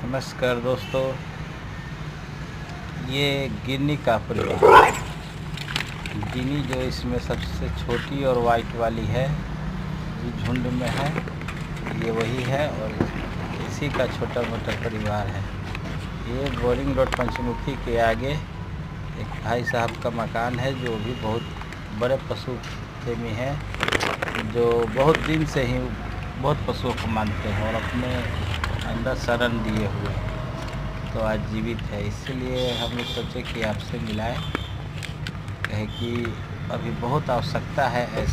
नमस्कार दोस्तों, ये गिन्नी का परिवार। गिनी जो इसमें सबसे छोटी और वाइट वाली है, जो झुंड में है, ये वही है और इसी का छोटा मोटा परिवार है। ये बोरिंग रोड पंचमुखी के आगे एक भाई साहब का मकान है, जो भी बहुत बड़े पशु प्रेमी हैं, जो बहुत दिन से ही बहुत पशुओं को मानते हैं और अपने अंदर शरण दिए हुए, तो आज जीवित है। इसलिए हम लोग सोचे कि आपसे मिलाएं, कहे कि अभी बहुत आवश्यकता है ऐसे